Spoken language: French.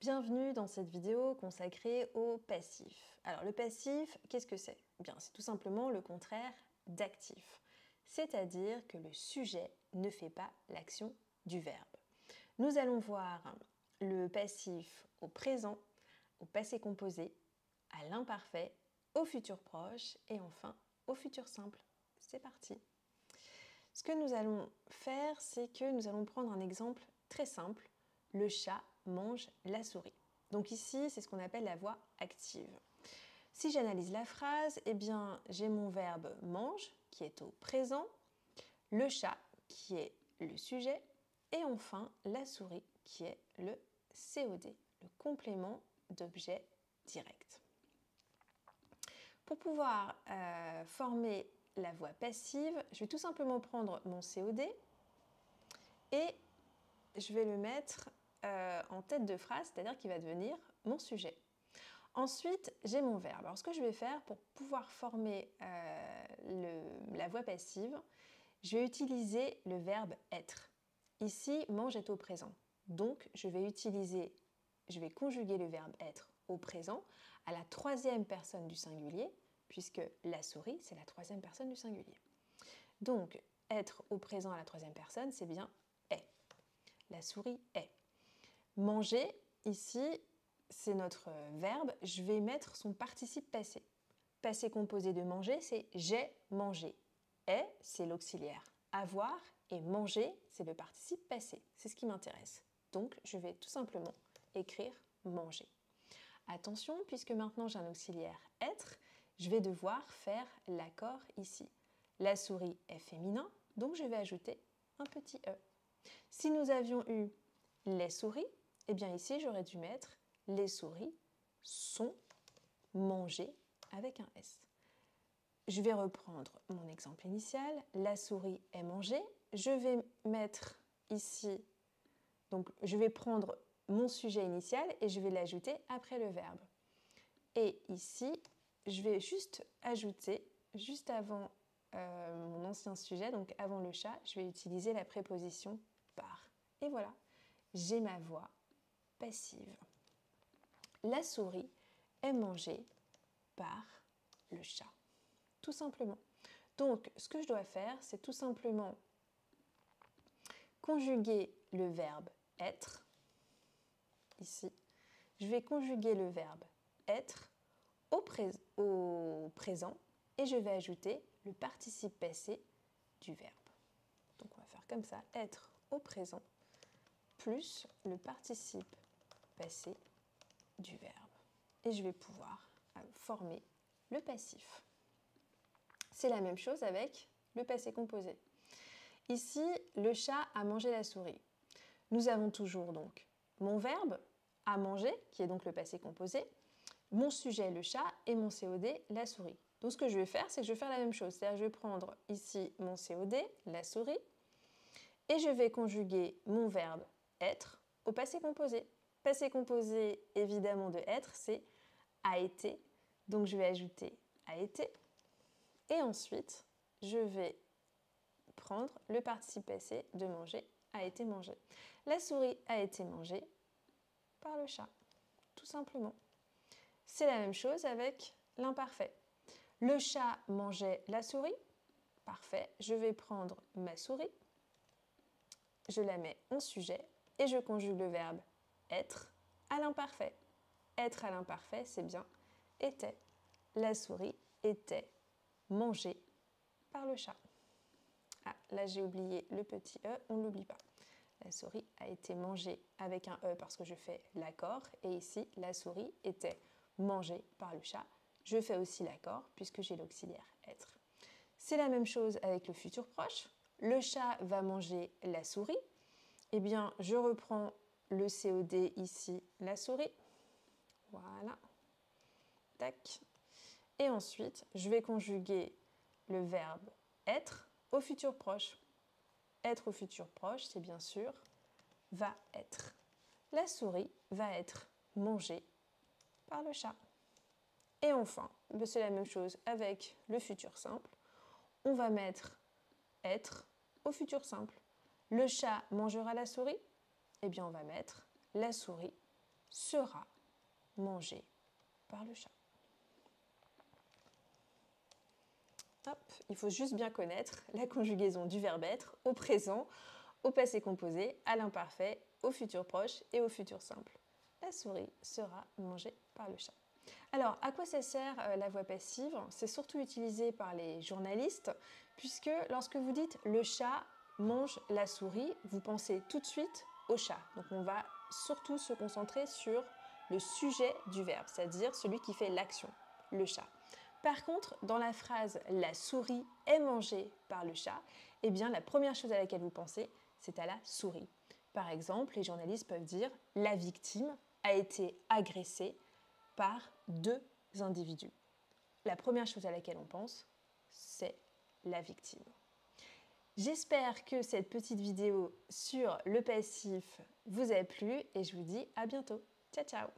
Bienvenue dans cette vidéo consacrée au passif. Alors le passif, qu'est-ce que c'est? Bien, c'est tout simplement le contraire d'actif. C'est-à-dire que le sujet ne fait pas l'action du verbe. Nous allons voir le passif au présent, au passé composé, à l'imparfait, au futur proche et enfin au futur simple. C'est parti. Ce que nous allons faire, c'est que nous allons prendre un exemple très simple. Le chat mange la souris. Donc ici, c'est ce qu'on appelle la voix active. Si j'analyse la phrase, eh bien, j'ai mon verbe mange qui est au présent, le chat qui est le sujet et enfin la souris qui est le COD, le complément d'objet direct. Pour pouvoir former la voix passive, je vais tout simplement prendre mon COD et je vais le mettre en tête de phrase, c'est-à-dire qu'il va devenir mon sujet. Ensuite, j'ai mon verbe. Alors, ce que je vais faire pour pouvoir former la voix passive, je vais utiliser le verbe être. Ici, mange est au présent. Donc, je vais conjuguer le verbe être au présent à la troisième personne du singulier, puisque la souris, c'est la troisième personne du singulier. Donc, être au présent à la troisième personne, c'est bien est. La souris est. Manger, ici, c'est notre verbe. Je vais mettre son participe passé. Passé composé de manger, c'est j'ai mangé. Est, c'est l'auxiliaire. Avoir et manger, c'est le participe passé. C'est ce qui m'intéresse. Donc, je vais tout simplement écrire manger. Attention, puisque maintenant j'ai un auxiliaire être, je vais devoir faire l'accord ici. La souris est féminin, donc je vais ajouter un petit e. Si nous avions eu les souris, eh bien ici j'aurais dû mettre les souris sont mangées avec un S. Je vais reprendre mon exemple initial. La souris est mangée. Je vais mettre ici, donc je vais prendre mon sujet initial et je vais l'ajouter après le verbe. Et ici, je vais juste ajouter, juste avant mon ancien sujet, donc avant le chat, je vais utiliser la préposition par. Et voilà, j'ai ma voix passive. La souris est mangée par le chat. Tout simplement. Donc, ce que je dois faire, c'est tout simplement conjuguer le verbe être. Ici, je vais conjuguer le verbe être au présent et je vais ajouter le participe passé du verbe. Donc, on va faire comme ça, être au présent plus le participe passé du verbe. Et je vais pouvoir former le passif. C'est la même chose avec le passé composé. Ici, le chat a mangé la souris. Nous avons toujours donc mon verbe a mangé, qui est donc le passé composé, mon sujet le chat et mon COD la souris. Donc ce que je vais faire, c'est que je vais faire la même chose. C'est-à-dire je vais prendre ici mon COD, la souris, et je vais conjuguer mon verbe être au passé composé. Passé composé, évidemment, de être, c'est a été. Donc je vais ajouter a été. Et ensuite, je vais prendre le participe passé de manger, a été mangé. La souris a été mangée par le chat, tout simplement. C'est la même chose avec l'imparfait. Le chat mangeait la souris. Parfait. Je vais prendre ma souris, je la mets en sujet et je conjugue le verbe être à l'imparfait. Être à l'imparfait, c'est bien était. La souris était mangée par le chat. Ah, là j'ai oublié le petit e, on ne l'oublie pas. La souris a été mangée avec un e parce que je fais l'accord. Et ici, la souris était mangée par le chat. Je fais aussi l'accord puisque j'ai l'auxiliaire être. C'est la même chose avec le futur proche. Le chat va manger la souris. Eh bien, je reprends le COD ici, la souris. Voilà. Tac. Et ensuite, je vais conjuguer le verbe être au futur proche. Être au futur proche, c'est bien sûr va être. La souris va être mangée par le chat. Et enfin, c'est la même chose avec le futur simple. On va mettre être au futur simple. Le chat mangera la souris. Eh bien, on va mettre la souris sera mangé par le chat. Hop, il faut juste bien connaître la conjugaison du verbe être au présent, au passé composé, à l'imparfait, au futur proche et au futur simple. La souris sera mangée par le chat. Alors, à quoi ça sert la voix passive? C'est surtout utilisé par les journalistes, puisque lorsque vous dites « le chat mange la souris », vous pensez tout de suite au chat. Donc on va surtout se concentrer sur le sujet du verbe, c'est-à-dire celui qui fait l'action, le chat. Par contre, dans la phrase « la souris est mangée par le chat », eh bien la première chose à laquelle vous pensez, c'est à la souris. Par exemple, les journalistes peuvent dire « la victime a été agressée par 2 individus ». La première chose à laquelle on pense, c'est la victime. J'espère que cette petite vidéo sur le passif vous a plu et je vous dis à bientôt. Ciao, ciao!